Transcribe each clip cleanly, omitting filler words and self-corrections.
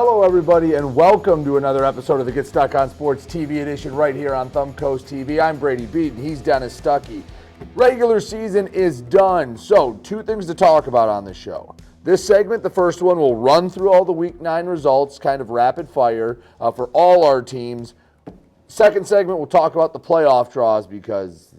Hello, everybody, and welcome to another episode of the Get Stuck on Sports TV edition right here on Thumb Coast TV. I'm Brady Beedon. He's Dennis Stuckey. Regular season is done, so two things to talk about on the show. This segment, the first one, will run through all the Week 9 results, kind of rapid fire for all our teams. Second segment, we'll talk about the playoff draws because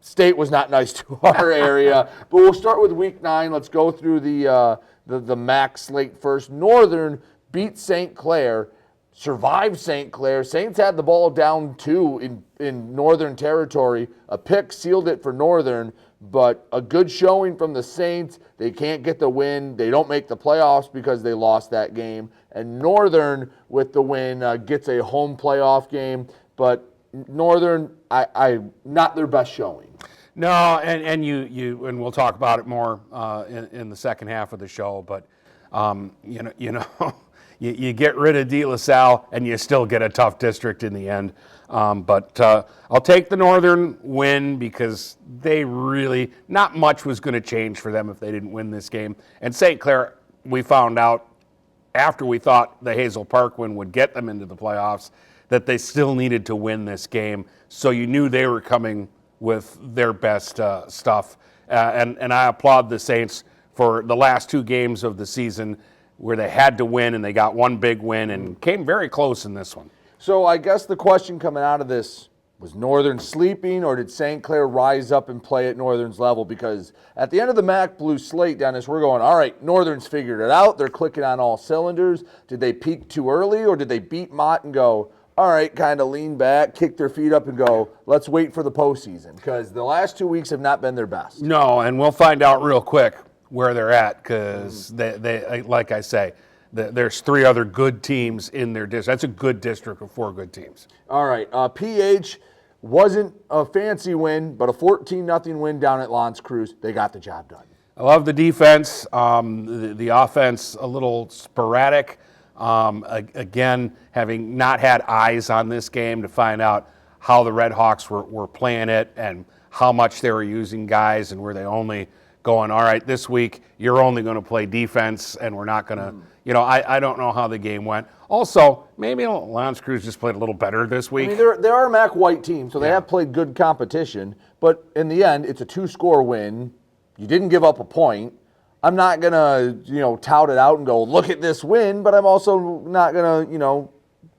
state was not nice to our area. But we'll start with Week 9. Let's go through the MAC slate first. Northern beat St. Clair, survived St. Clair. Saints had the ball down 2 in Northern territory. A pick sealed it for Northern, but a good showing from the Saints. They can't get the win. They don't make the playoffs because they lost that game. And Northern, with the win, gets a home playoff game. But Northern, I not their best showing. No, and we'll talk about it more in the second half of the show. But you get rid of De La Salle and you still get a tough district in the end. But I'll take the Northern win because they really, not much was going to change for them if they didn't win this game. And St. Clair, we found out after we thought the Hazel Park win would get them into the playoffs that they still needed to win this game. So you knew they were coming with their best stuff. And I applaud the Saints for the last 2 games of the season where they had to win, and they got one big win and came very close in this one. So I guess the question coming out of this, was Northern sleeping, or did St. Clair rise up and play at Northern's level? Because at the end of the MAC Blue slate, Dennis, we're going, all right, Northern's figured it out. They're clicking on all cylinders. Did they peak too early, or did they beat Mott and go, all right, kind of lean back, kick their feet up and go, let's wait for the postseason? Because the last 2 weeks have not been their best. No, and we'll find out real quick where they're at because they like I say, there's 3 other good teams in their district. That's a good district of 4 good teams. All right, PH wasn't a fancy win, but a 14-0 win down at L'Anse Creuse. They got the job done. I love the defense. The offense a little sporadic. Again, having not had eyes on this game to find out how the Red Hawks were playing it and how much they were using guys and were they only going, all right, this week you're only going to play defense and we're not going to, I don't know how the game went. Also, maybe L'Anse Creuse just played a little better this week. I mean, they're a MAC white team, so they have played good competition, but in the end, it's a 2-score win. You didn't give up a point. I'm not going to, tout it out and go, look at this win, but I'm also not going to,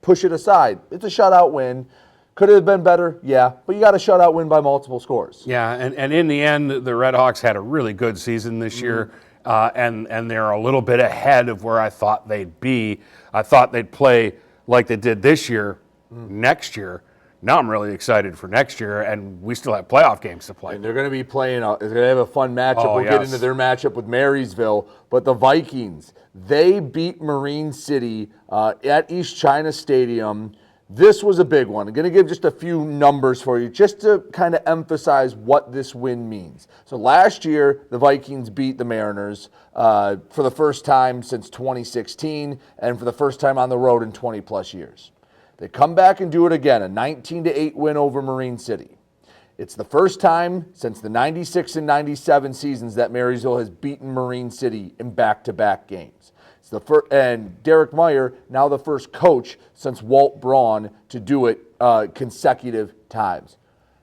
push it aside. It's a shutout win. Could it have been better? Yeah, but you got a shutout win by multiple scores. Yeah, and in the end, the Red Hawks had a really good season this year, and they're a little bit ahead of where I thought they'd be. I thought they'd play like they did this year, next year. Now I'm really excited for next year, and we still have playoff games to play. And they're going to be playing, they're going to have a fun matchup. We'll get into their matchup with Marysville. But the Vikings, they beat Marine City at East China Stadium. This was a big one. I'm going to give just a few numbers for you just to kind of emphasize what this win means. So last year, the Vikings beat the Mariners for the first time since 2016 and for the first time on the road in 20-plus years. They come back and do it again, a 19-8 win over Marine City. It's the first time since the 96 and 97 seasons that Marysville has beaten Marine City in back-to-back games. It's the first, and Derek Meyer, now the first coach since Walt Braun to do it consecutive times.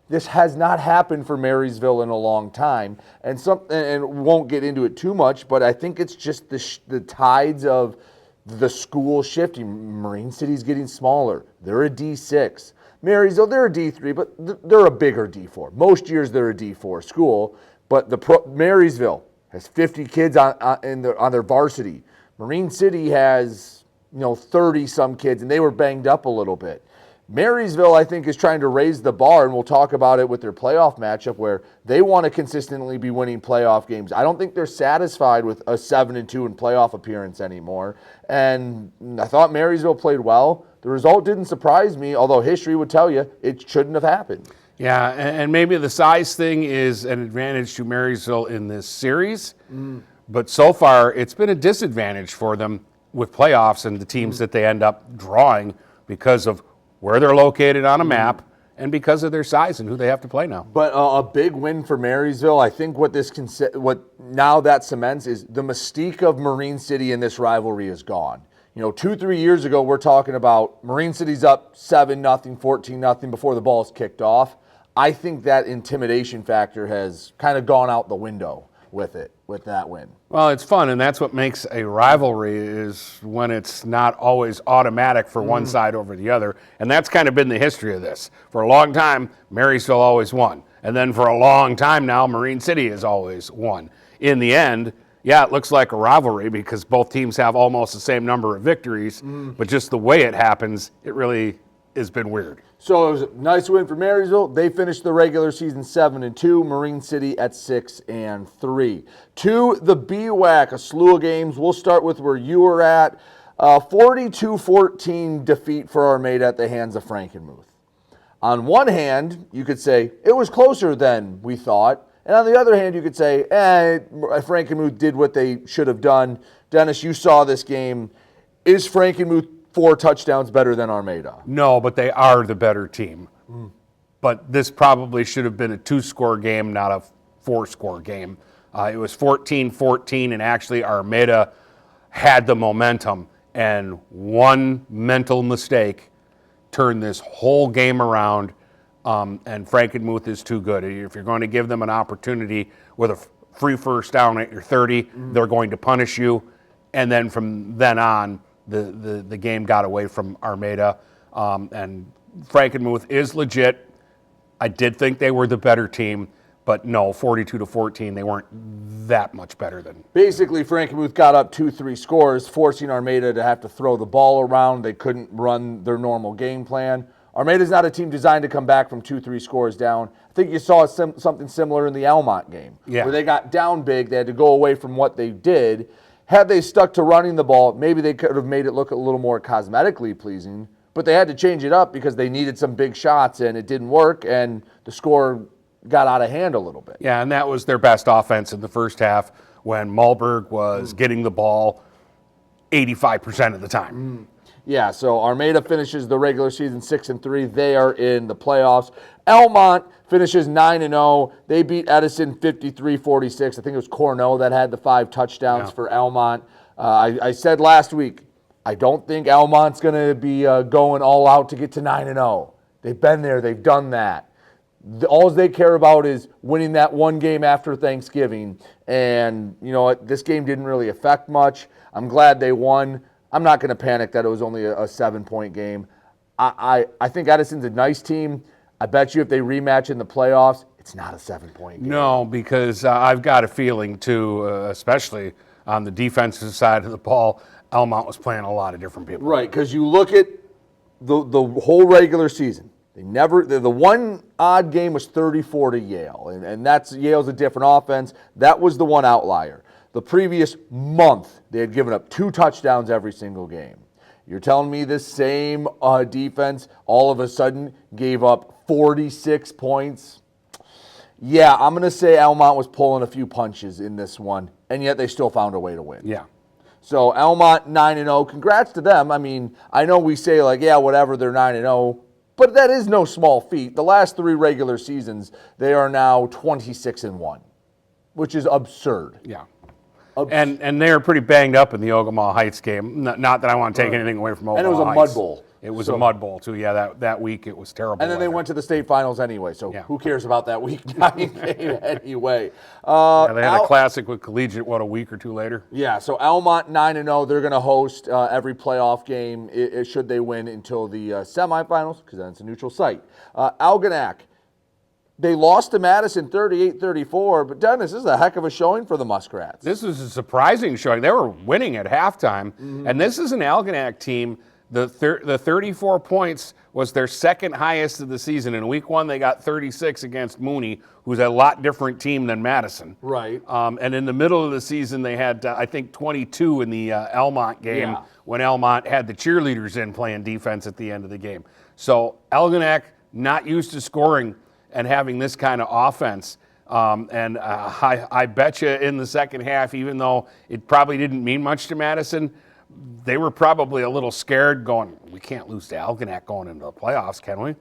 This has not happened for Marysville in a long time, and won't get into it too much, but I think it's just the tides of the school shifting. Marine City's getting smaller. They're a D6. Marysville, they're a D3, but they're a bigger D4. Most years they're a D4 school, but Marysville has 50 kids on their varsity. Marine City has 30-some kids, and they were banged up a little bit. Marysville, I think, is trying to raise the bar, and we'll talk about it with their playoff matchup where they want to consistently be winning playoff games. I don't think they're satisfied with a 7-2 in playoff appearance anymore, and I thought Marysville played well. The result didn't surprise me, although history would tell you it shouldn't have happened. Yeah, and maybe the size thing is an advantage to Marysville in this series, but so far it's been a disadvantage for them with playoffs and the teams that they end up drawing because of where they're located on a map and because of their size and who they have to play now. But a big win for Marysville. I think what now that cements is the mystique of Marine City in this rivalry is gone. 2-3 years ago, we're talking about Marine City's up 7-0, 14-0 before the ball's kicked off. I think that intimidation factor has kind of gone out the window with that win. Well, it's fun, and that's what makes a rivalry is when it's not always automatic for one side over the other. And that's kind of been the history of this. For a long time, Marysville always won. And then for a long time now, Marine City has always won. In the end, yeah, it looks like a rivalry because both teams have almost the same number of victories, but just the way it happens, it really has been weird. So it was a nice win for Marysville. They finished the regular season 7-2. Marine City at 6-3. To the BWAC, a slew of games. We'll start with where you were at. 42-14 defeat for Armada at the hands of Frankenmuth. On one hand, you could say it was closer than we thought. And on the other hand, you could say, Frankenmuth did what they should have done. Dennis, you saw this game. Is Frankenmuth 4 touchdowns better than Armada? No, but they are the better team. But this probably should have been a 2-score game, not a 4-score game. It was 14-14, and actually Armada had the momentum, and one mental mistake turned this whole game around, and Frankenmuth is too good. If you're going to give them an opportunity with a free first down at your 30, they're going to punish you, and then from then on, the game got away from Armada, and Frankenmuth is legit. I did think they were the better team, but no, 42-14, they weren't that much better than. Basically, Frankenmuth got up 2-3 scores, forcing Armada to have to throw the ball around. They couldn't run their normal game plan. Armada's not a team designed to come back from 2-3 scores down. I think you saw something similar in the Almont game, where they got down big. They had to go away from what they did. Had they stuck to running the ball, maybe they could have made it look a little more cosmetically pleasing, but they had to change it up because they needed some big shots, and it didn't work, and the score got out of hand a little bit. Yeah, and that was their best offense in the first half when Malberg was getting the ball 85% of the time. Yeah, so Armada finishes the regular season 6-3. They are in the playoffs. Almont finishes 9-0. They beat Edison 53-46. I think it was Cornell that had the 5 touchdowns for Almont. I said last week, I don't think Almont's going to be going all out to get to 9-0. They've been there. They've done that. All they care about is winning that one game after Thanksgiving. And, you know what, this game didn't really affect much. I'm glad they won. I'm not going to panic that it was only a 7-point game. I think Edison's a nice team. I bet you if they rematch in the playoffs, it's not a 7-point game. No, because I've got a feeling, too, especially on the defensive side of the ball, Almont was playing a lot of different people. Right, because you look at the whole regular season. The one odd game was 34 to Yale, and that's Yale's a different offense. That was the one outlier. The previous month, they had given up 2 touchdowns every single game. You're telling me this same defense all of a sudden gave up 46 points? Yeah, I'm going to say Almont was pulling a few punches in this one, and yet they still found a way to win. Yeah. So Almont 9-0. Congrats to them. I mean, I know we say like, yeah, whatever, they're 9-0. But that is no small feat. The last 3 regular seasons, they are now 26-1, which is absurd. Yeah. And they were pretty banged up in the Ogemaw Heights game. Not that I want to take anything away from Ogemaw Heights. And it was a mud bowl. It was a mud bowl, too. Yeah, that week it was terrible. And then they went to the state finals anyway, so who cares about that week 9 game anyway? They had a classic with Collegiate, a week or 2 later? Yeah, so Almont 9-0. They're going to host every playoff game should they win until the semifinals, because then it's a neutral site. Algonac, they lost to Madison 38-34, but Dennis, this is a heck of a showing for the Muskrats. This was a surprising showing. They were winning at halftime, and this is an Algonac team. The 34 points was their second highest of the season. In week 1, they got 36 against Mooney, who's a lot different team than Madison. Right. And in the middle of the season, they had, I think, 22 in the Almont game when Almont had the cheerleaders in playing defense at the end of the game. So Algonac, not used to scoring and having this kind of offense. And I bet you in the second half, even though it probably didn't mean much to Madison, they were probably a little scared going, we can't lose to Algonac going into the playoffs, can we?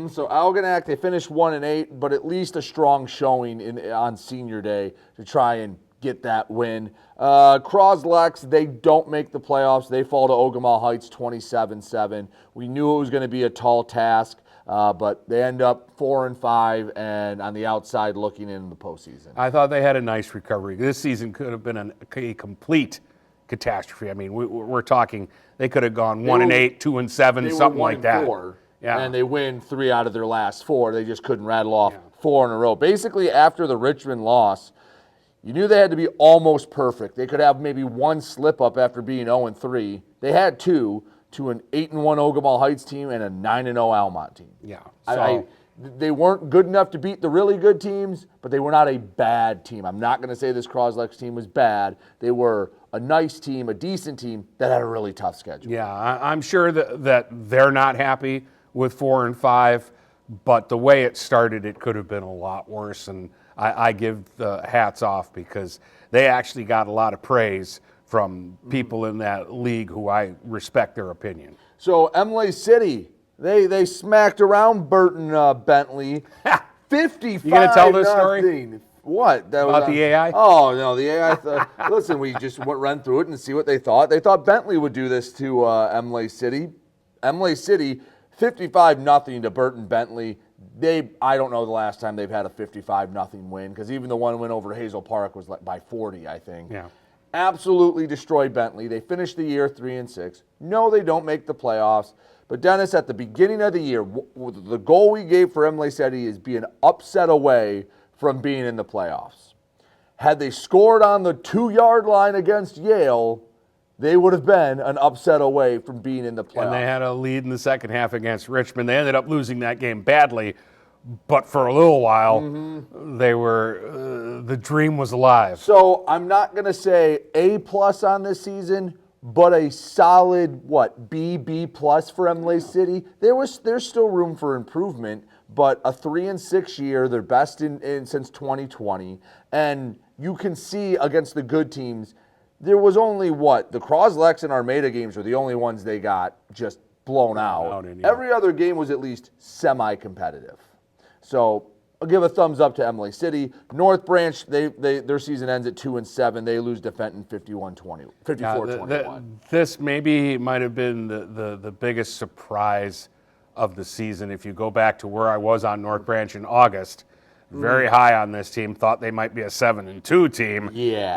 So Algonac, they finished 1-8, but at least a strong showing on senior day to try and get that win. Croslex, they don't make the playoffs. They fall to Ogama Heights 27-7. We knew it was going to be a tall task, but they end up 4-5 and on the outside looking in the postseason. I thought they had a nice recovery. This season could have been a complete catastrophe. I mean, we're talking they could have gone 1-8, 2-7, something like that. 4, yeah. And they win 3 out of their last 4. They just couldn't rattle off 4 in a row. Basically, after the Richmond loss, you knew they had to be almost perfect. They could have maybe one slip up after being 0-3. They had 2 to an 8-1 Ogama Heights team and a 9-0 Almont team. Yeah. So they weren't good enough to beat the really good teams, but they were not a bad team. I'm not going to say this Croslex team was bad. They were a nice team, a decent team that had a really tough schedule. Yeah, I'm sure that they're not happy with 4-5, but the way it started, it could have been a lot worse. And I give the hats off because they actually got a lot of praise from people in that league who I respect their opinion. So Emily City, they smacked around Burton Bentley. 55. You gonna tell this story? What? That About the AI? Oh, no, the AI. Listen, we just run through it and see what they thought. They thought Bentley would do this to Emily City. Emily City, 55-0 to Burton Bentley. I don't know the last time they've had a 55-0 win, because even the one win over Hazel Park was by 40, I think. Yeah. Absolutely destroyed Bentley. They finished the year 3-6. No, they don't make the playoffs. But Dennis, at the beginning of the year, the goal we gave for Emily City is being upset away from being in the playoffs. Had they scored on the 2-yard line against Yale, they would have been an upset away from being in the playoffs. And they had a lead in the second half against Richmond. They ended up losing that game badly, but for a little while, they were the dream was alive. So I'm not going to say A+ on this season, but a solid, B+ for Emily City. There's still room for improvement, but a 3-6 year, their best in since 2020. And you can see against the good teams, there was only the Croslex and Armada games were the only ones they got just blown out. Every other game was at least semi-competitive. So I'll give a thumbs up to Emily City. North Branch, their season ends at 2-7. They lose to Fenton 54-21. This maybe might have been the biggest surprise of the season. If you go back to where I was on North Branch in August, very high on this team, thought they might be a 7-2 team,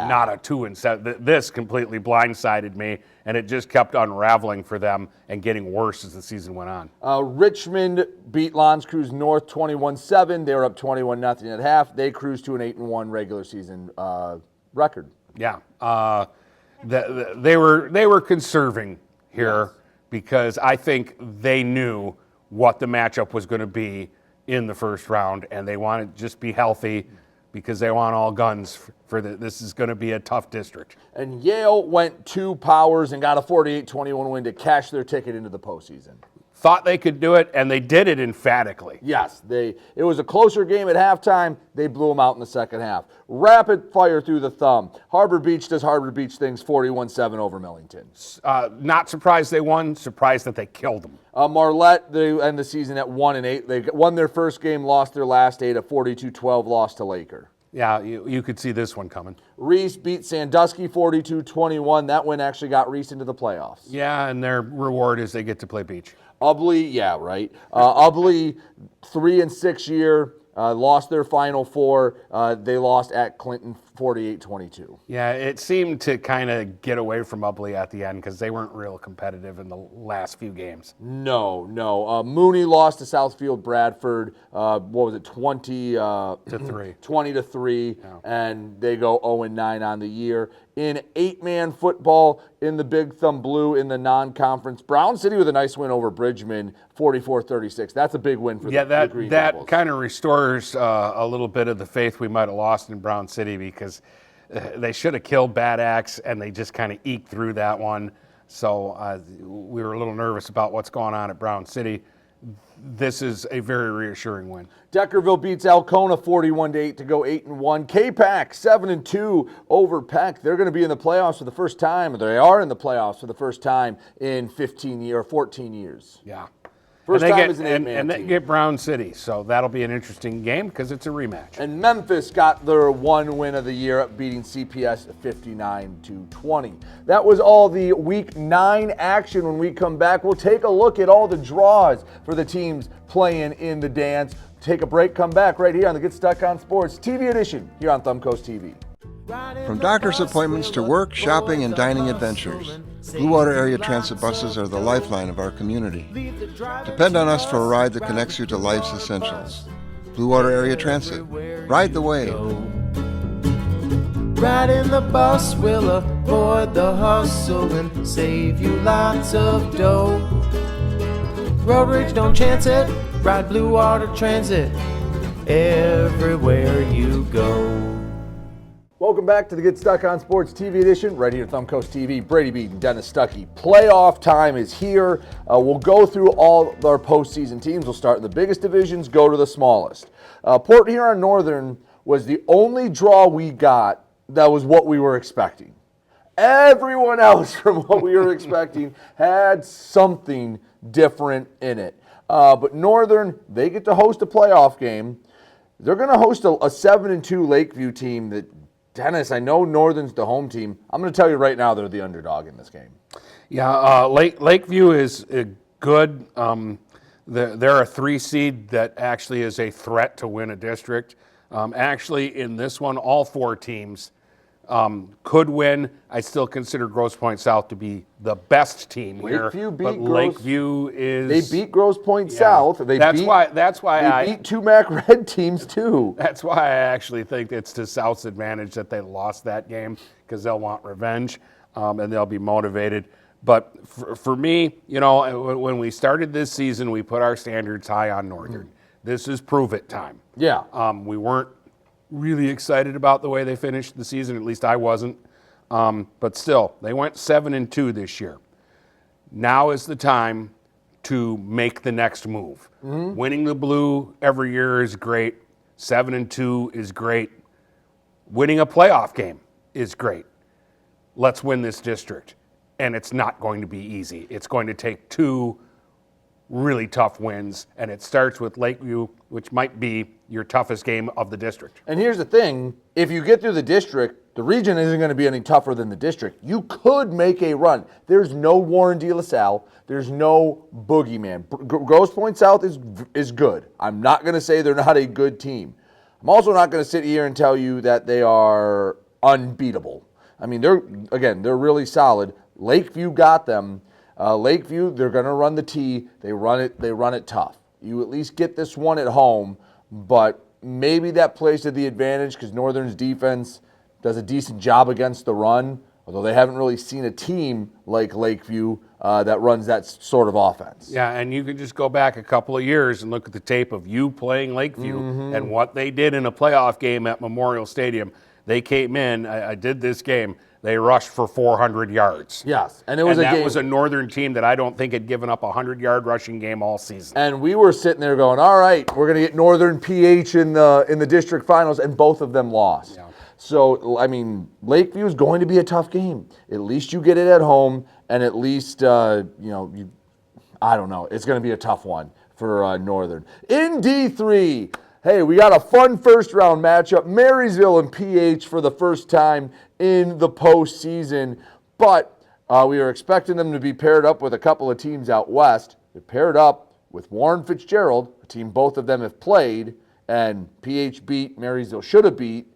not a 2-7. This completely blindsided me, and it just kept unraveling for them and getting worse as the season went on. Richmond beat L'Anse Creuse North 21-7. They were up 21-0 at half. They cruised to an 8-1 regular season record. Yeah, they were conserving here because I think they knew what the matchup was going to be in the first round, and they want to just be healthy because they want all guns for this is going to be a tough district. And Yale went 2 powers and got a 48-21 win to cash their ticket into the postseason. Thought they could do it, and they did it emphatically. Yes, it was a closer game at halftime. They blew them out in the second half. Rapid fire through the thumb. Harbor Beach does Harbor Beach things, 41-7 over Millington. Not surprised they won, surprised that they killed them. Marlette, they end the season at 1-8. They won their first game, lost their last 8, a 42-12 loss to Laker. Yeah, you could see this one coming. Reese beat Sandusky 42-21. That win actually got Reese into the playoffs. Yeah, and their reward is they get to play beach. Ubley, yeah, right. Ubley, 3-6 year, lost their final 4. They lost at Clinton 48-22. Yeah, it seemed to kind of get away from Ubley at the end because they weren't real competitive in the last few games. No. Mooney lost to Southfield Bradford. 20 to 3. 20-3, and they go 0-9 on the year. In 8-man football, in the Big Thumb Blue, in the non-conference, Brown City with a nice win over Bridgman, 44-36. That's a big win for the Green Devils. That kind of restores a little bit of the faith we might have lost in Brown City because they should have killed Bad Axe, and they just kind of eked through that one. So we were a little nervous about what's going on at Brown City. This is a very reassuring win. Deckerville beats Alcona 41-8 to go 8-1. K-Pac 7-2 over Peck. They're going to be in the playoffs for the first time. They are in the playoffs for the first time in 14 years. Yeah. First and they time get, as an eight-man and they team. get Brown City, so that'll be an interesting game because it's a rematch. And Memphis got their one win of the year, beating CPS 59-20. That was all the Week 9 action. When we come back, we'll take a look at all the draws for the teams playing in the dance. Take a break, come back right here on the Get Stuck on Sports TV edition here on Thumbcoast TV. From doctor's appointments to work, shopping, and dining adventures, Blue Water Area Transit buses are the lifeline of our community. Depend on us for a ride that connects you to life's essentials. Blue Water Area Transit. Ride the wave. Riding the bus will avoid the hustle and save you lots of dough. Road rage, don't chance it. Ride Blue Water Transit everywhere you go. Welcome back to the Get Stuck on Sports TV edition, right here at Thumbcoast TV. Brady Beedon, Dennis Stuckey. Playoff time is here. We'll go through all our postseason teams. We'll start in the biggest divisions, go to the smallest. Port Huron Northern was the only draw we got that was what we were expecting. Everyone else from what we were expecting had something different in it. But Northern, they get to host a playoff game. They're going to host a 7-2 Lakeview team that, Dennis, I know Northern's the home team. I'm going to tell you right now they're the underdog in this game. Yeah, Lakeview is good. They're a 3 seed that actually is a threat to win a district. Actually, in this one, all 4 teams could win. I still consider Grosse Pointe South to be the best team here. Lakeview is. They beat Grosse Pointe South. That's why they beat 2 MAC Red teams too. That's why I actually think it's to South's advantage that they lost that game, because they'll want revenge and they'll be motivated. But for me, you know, when we started this season, we put our standards high on Northern. This is prove it time. Yeah. We weren't really excited about the way they finished the season. At least I wasn't. But still, they went 7-2 this year. Now is the time to make the next move. Winning the blue every year is great. 7-2 is great. Winning a playoff game is great. Let's win this district. And it's not going to be easy. It's going to take 2 really tough wins, and it starts with Lakeview, which might be your toughest game of the district. And here's the thing, if you get through the district, the region isn't going to be any tougher than the district. You could make a run. There's no Warren De La Salle. There's no boogeyman. Grosse Pointe South is good. I'm not going to say they're not a good team. I'm also not going to sit here and tell you that they are unbeatable. I mean, they're really solid. Lakeview got them. Lakeview, they're going to run the T. They run it tough. You at least get this one at home, but maybe that plays to the advantage because Northern's defense does a decent job against the run, although they haven't really seen a team like Lakeview that runs that sort of offense. Yeah, and you can just go back a couple of years and look at the tape of you playing Lakeview and what they did in a playoff game at Memorial Stadium. They came in, I did this game, they rushed for 400 yards. Yes, and that was a Northern team that I don't think had given up a 100-yard rushing game all season. And we were sitting there going, all right, we're going to get Northern PH in the district finals, and both of them lost. Yeah. So, I mean, Lakeview is going to be a tough game. At least you get it at home, and at least, I don't know, it's going to be a tough one for Northern. In D3, hey, we got a fun first-round matchup, Marysville and PH for the first time in the postseason, but we are expecting them to be paired up with a couple of teams out west. They're paired up with Warren Fitzgerald, a team both of them have played, and PH beat, Marysville should have beat,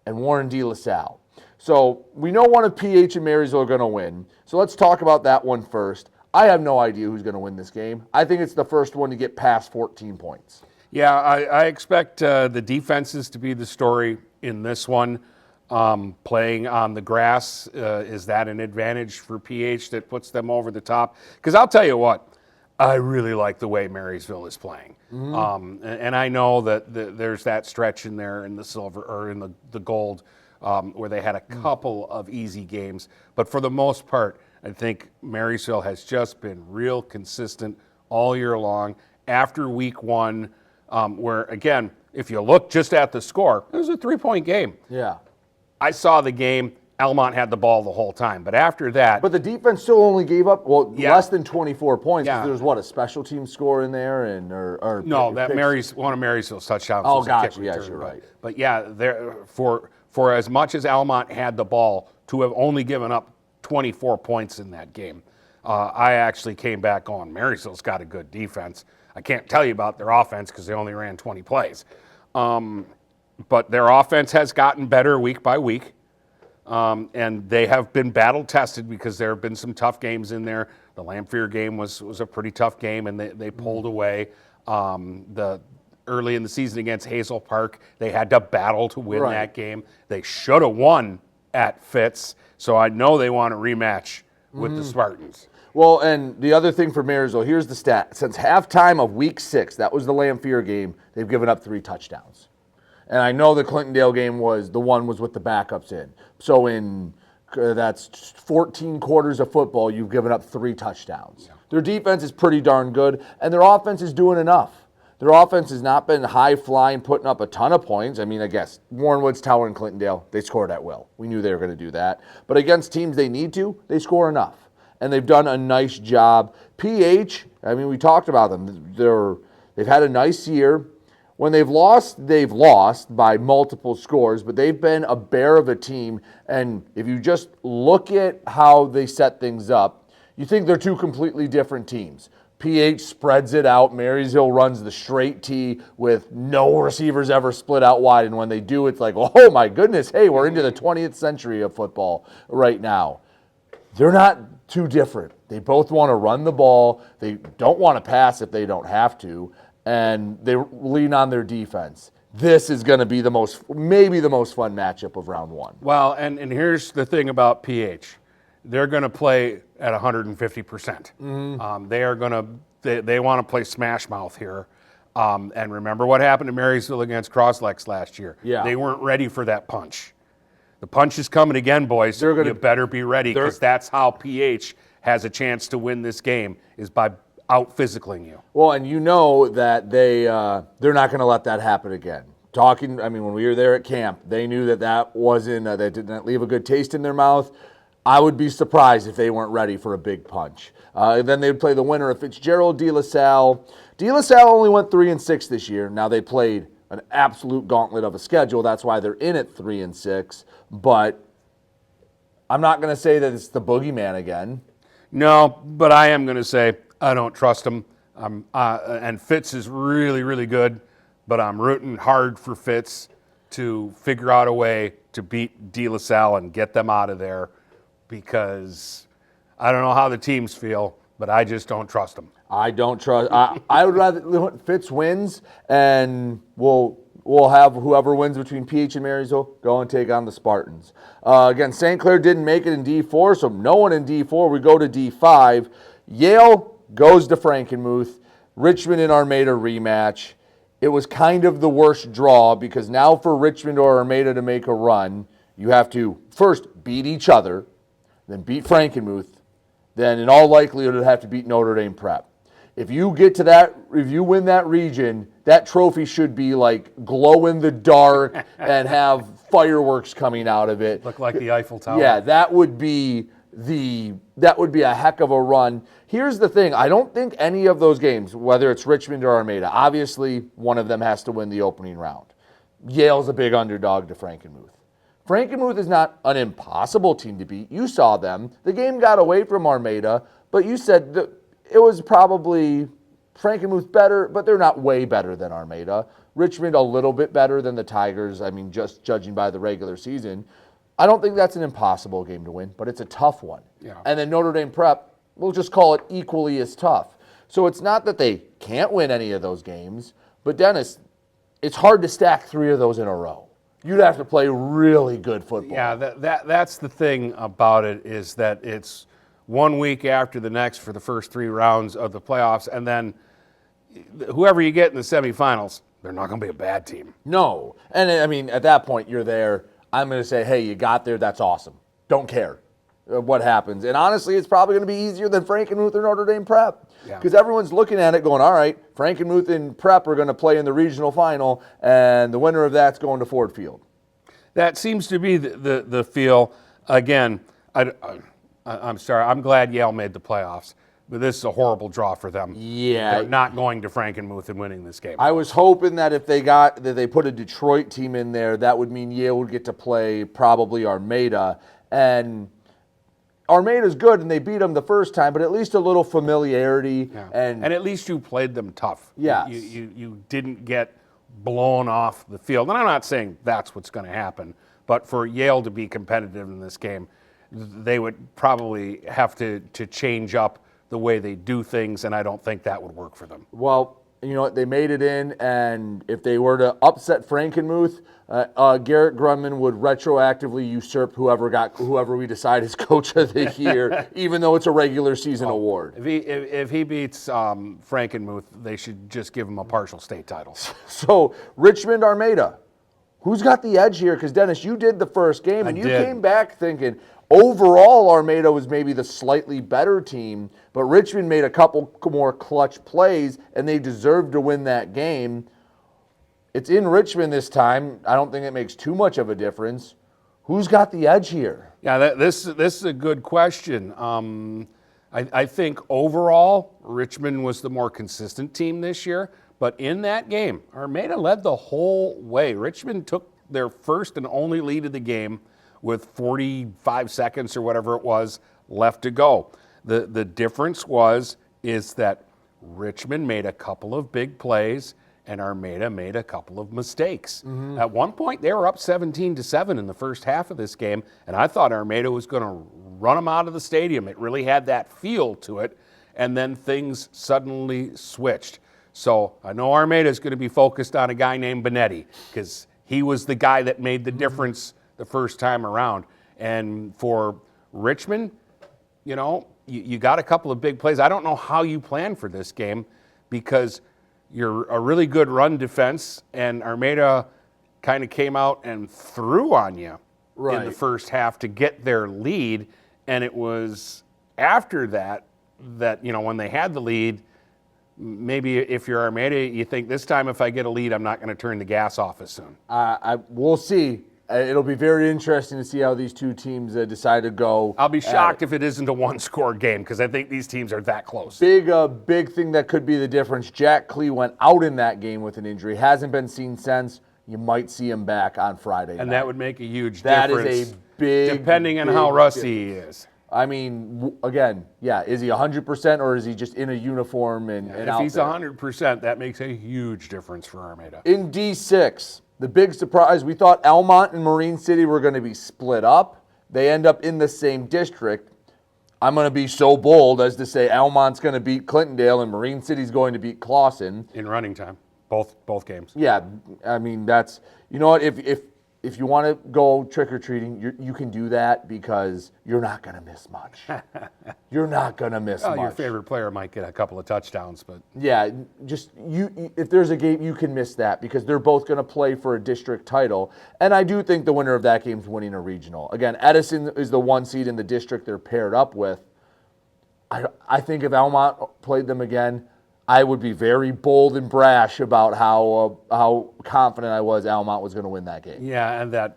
and Warren De La Salle. So we know one of PH and Marysville are going to win, so let's talk about that one first. I have no idea who's going to win this game. I think it's the first one to get past 14 points. Yeah, I expect the defenses to be the story in this one. Playing on the grass, is that an advantage for PH that puts them over the top? Because I'll tell you what, I really like the way Marysville is playing. And I know that there's that stretch in there in the silver or in the gold where they had a couple of easy games. But for the most part, I think Marysville has just been real consistent all year long. After week 1, where, again, if you look just at the score, it was a 3-point game. Yeah. I saw the game. Almont had the ball the whole time. But after that, But the defense still only gave up less than 24 points. Yeah. There's a special team score in there, and or no, that picks. one of Marysville's touchdowns Oh, was a gotcha. kick Yes, return. you're right. But yeah, for as much as Almont had the ball, to have only given up 24 points in that game, I actually came back on. Marysville's got a good defense. I can't tell you about their offense because they only ran 20 plays. But their offense has gotten better week by week. And they have been battle tested because there have been some tough games in there. The Lamphere game was a pretty tough game, and they pulled away. The early in the season against Hazel Park, they had to battle to win that game. They should have won at Fitz, so I know they want a rematch with the Spartans. Well, and the other thing for Marysville, here's the stat. Since halftime of week 6, that was the Lamphere game, they've given up 3 touchdowns. And I know the Clintondale game was with the backups in. So that's 14 quarters of football, you've given up 3 touchdowns. Yeah. Their defense is pretty darn good, and their offense is doing enough. Their offense has not been high-flying, putting up a ton of points. I mean, I guess Warrenwood's Tower and Clintondale, they scored at will. We knew they were going to do that. But against teams they need to, they score enough. And they've done a nice job. PH, I mean, we talked about them. They've had a nice year. When they've lost by multiple scores, but they've been a bear of a team. And if you just look at how they set things up, you think they're 2 completely different teams. PH spreads it out. Marysville runs the straight T with no receivers ever split out wide. And when they do, it's like, oh my goodness, hey, we're into the 20th century of football right now. They're not too different. They both want to run the ball. They don't want to pass if they don't have to. And they lean on their defense. This is going to be maybe the most fun matchup of round 1. Well, and here's the thing about PH. They're going to play at 150%. They are going to they want to play smash mouth here. And remember what happened to Marysville against Croslex last year. Yeah. They weren't ready for that punch. The punch is coming again, boys. You better be ready, because that's how PH has a chance to win this game, is by out-physicaling you. Well, and you know that they're not going to let that happen again. When we were there at camp, they knew that wasn't, that did not leave a good taste in their mouth. I would be surprised if they weren't ready for a big punch. Then they would play the winner of Fitzgerald, De La Salle. De La Salle only went 3-6 this year. Now they played an absolute gauntlet of a schedule. That's why they're in at 3-6. But I'm not going to say that it's the boogeyman again. No, but I am going to say I don't trust him. And Fitz is really, really good, but I'm rooting hard for Fitz to figure out a way to beat De La Salle and get them out of there, because I don't know how the teams feel, but I just don't trust them. I don't trust. I would rather Fitz wins, and we'll have whoever wins between PH and Marysville go and take on the Spartans. Again, St. Clair didn't make it in D4, so no one in D4. We go to D5. Yale goes to Frankenmuth. Richmond and Armada rematch. It was kind of the worst draw, because now for Richmond or Armada to make a run, you have to first beat each other, then beat Frankenmuth, then in all likelihood you'd have to beat Notre Dame Prep. If you win that region, that trophy should be like glow in the dark and have fireworks coming out of it. Look like the Eiffel Tower. Yeah, that would be a heck of a run. Here's the thing. I don't think any of those games, whether it's Richmond or Armada, obviously one of them has to win the opening round. Yale's a big underdog to Frankenmuth. Frankenmuth is not an impossible team to beat. You saw them. The game got away from Armada, but you said that it was probably Frankenmuth better, but they're not way better than Armada. Richmond a little bit better than the Tigers, just judging by the regular season. I don't think that's an impossible game to win, but it's a tough one. Yeah. And then Notre Dame Prep, we'll just call it equally as tough. So it's not that they can't win any of those games, but Dennis, it's hard to stack 3 of those in a row. You'd have to play really good football. Yeah, that's the thing about it, is that it's 1 week after the next for the first 3 rounds of the playoffs, and then whoever you get in the semifinals, they're not going to be a bad team. No. And at that point, you're there. I'm going to say, hey, you got there. That's awesome. Don't care what happens. And honestly, it's probably going to be easier than Frankenmuth or Notre Dame Prep, because everyone's looking at it going, all right, Frankenmuth and Prep are going to play in the regional final, and the winner of that's going to Ford Field. That seems to be the feel. again, I'm sorry. I'm glad Yale made the playoffs, but this is a horrible draw for them. Yeah. They're not going to Frankenmuth and winning this game. I was hoping that if they put a Detroit team in there, that would mean Yale would get to play probably Armada. And Armada's good, and they beat them the first time, but at least a little familiarity. Yeah. And at least you played them tough. Yes. You didn't get blown off the field. And I'm not saying that's what's going to happen, but for Yale to be competitive in this game, they would probably have to change up the way they do things, and I don't think that would work for them. Well, you know what? They made it in, and if they were to upset Frankenmuth, Garrett Grumman would retroactively usurp whoever we decide is coach of the year, even though it's a regular season award. If he beats Frankenmuth, they should just give him a partial state title. So Richmond Armada, who's got the edge here? Because Dennis, you did the first game, and you came back thinking overall Armada was maybe the slightly better team, but Richmond made a couple more clutch plays, and they deserved to win that game. It's in Richmond this time. I don't think it makes too much of a difference. Who's got the edge here? Yeah, this is a good question. I think overall Richmond was the more consistent team this year, but in that game, Armada led the whole way. Richmond took their first and only lead of the game with 45 seconds or whatever it was left to go. The difference is that Richmond made a couple of big plays and Armada made a couple of mistakes. Mm-hmm. At one point, they were up 17-7 in the first half of this game, and I thought Armada was going to run them out of the stadium. It really had that feel to it, and then things suddenly switched. So I know Armada is going to be focused on a guy named Benetti because he was the guy that made the difference the first time around. And for Richmond, you got a couple of big plays. I don't know how you plan for this game because you're a really good run defense, and Armada kind of came out and threw on you in the first half to get their lead. And it was after that when they had the lead, maybe if you're Armada, you think this time if I get a lead, I'm not going to turn the gas off as soon. We'll see. It'll be very interesting to see how these two teams decide to go. I'll be shocked if it isn't a one-score game because I think these teams are that close. Big thing that could be the difference. Jack Klee went out in that game with an injury. Hasn't been seen since. You might see him back on Friday and night. That would make a huge difference. That is a big, depending on how rusty he is. I mean, again, is he 100% or is he just in a uniform and if out he's there? 100%, that makes a huge difference for Armada. In D6, the big surprise, we thought Almont and Marine City were going to be split up. They end up in the same district. I'm going to be so bold as to say Almont's going to beat Clintondale and Marine City's going to beat Clawson. In running time, both games. Yeah, I mean, that's, you know what, if you want to go trick-or-treating, you can do that because you're not going to miss much. You're not going to miss much. Your favorite player might get a couple of touchdowns, but... Yeah, just if there's a game, you can miss that because they're both going to play for a district title. And I do think the winner of that game is winning a regional. Again, Edison is the one seed in the district they're paired up with. I think if Almont played them again, I would be very bold and brash about how confident I was Almont was going to win that game. Yeah, and that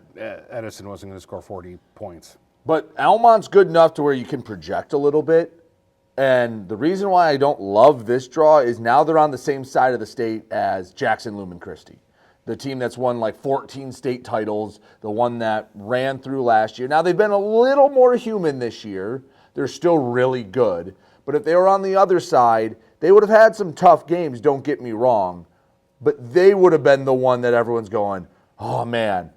Edison wasn't going to score 40 points. But Almont's good enough to where you can project a little bit. And the reason why I don't love this draw is now they're on the same side of the state as Jackson Lumen Christi, the team that's won like 14 state titles, the one that ran through last year. Now, they've been a little more human this year. They're still really good. But if they were on the other side, they would have had some tough games, don't get me wrong, but they would have been the one that everyone's going, oh man,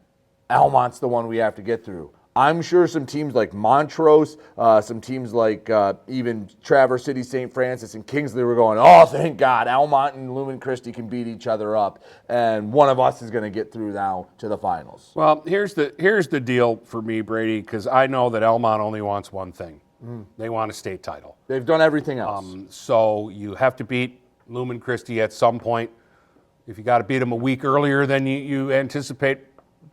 Almont's the one we have to get through. I'm sure some teams like Montrose, some teams like even Traverse City, St. Francis, and Kingsley were going, oh, thank God, Almont and Lumen Christi can beat each other up, and one of us is going to get through now to the finals. Well, here's the deal for me, Brady, because I know that Almont only wants one thing. They want a state title. They've done everything else. So you have to beat Lumen Christi at some point. If you got to beat them a week earlier than you anticipate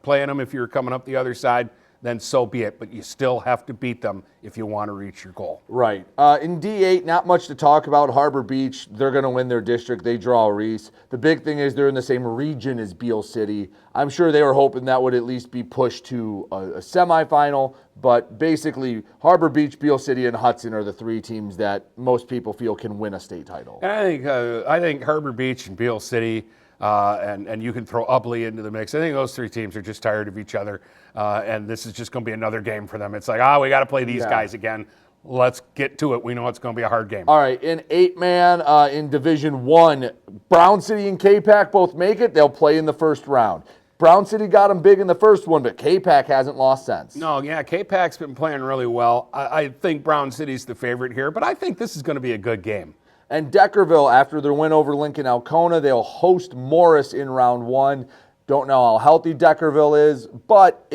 playing them if you're coming up the other side, then so be it. But you still have to beat them if you want to reach your goal. Right. In D8, not much to talk about. Harbor Beach, they're going to win their district. They draw Reese. The big thing is they're in the same region as Beale City. I'm sure they were hoping that would at least be pushed to a semifinal. But basically, Harbor Beach, Beale City, and Hudson are the three teams that most people feel can win a state title. And I think Harbor Beach and Beale City, and you can throw Ubley into the mix. I think those three teams are just tired of each other, and this is just going to be another game for them. It's like, we got to play these guys again. Let's get to it. We know it's going to be a hard game. All right, in 8-man in Division 1, Brown City and K-Pac both make it. They'll play in the first round. Brown City got them big in the first one, but K-Pac hasn't lost since. No, yeah, K-Pac's been playing really well. I think Brown City's the favorite here, but I think this is going to be a good game. And Deckerville, after their win over Lincoln Alcona, they'll host Morris in round 1. Don't know how healthy Deckerville is, but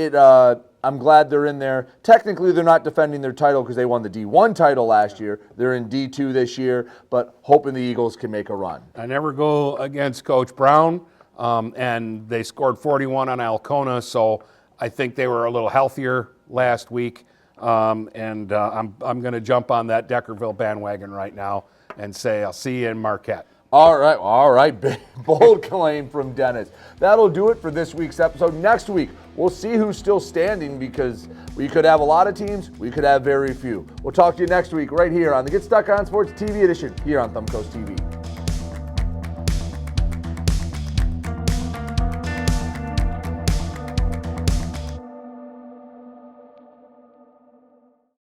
I'm glad they're in there. Technically, they're not defending their title because they won the D1 title last year. They're in D2 this year, but hoping the Eagles can make a run. I never go against Coach Brown, and they scored 41 on Alcona, so I think they were a little healthier last week, and I'm going to jump on that Deckerville bandwagon right now and say I'll see you in Marquette. All right. Bold claim from Dennis. That'll do it for this week's episode. Next week, we'll see who's still standing because we could have a lot of teams, we could have very few. We'll talk to you next week right here on the Get Stuck On Sports TV edition here on Thumbcoast TV.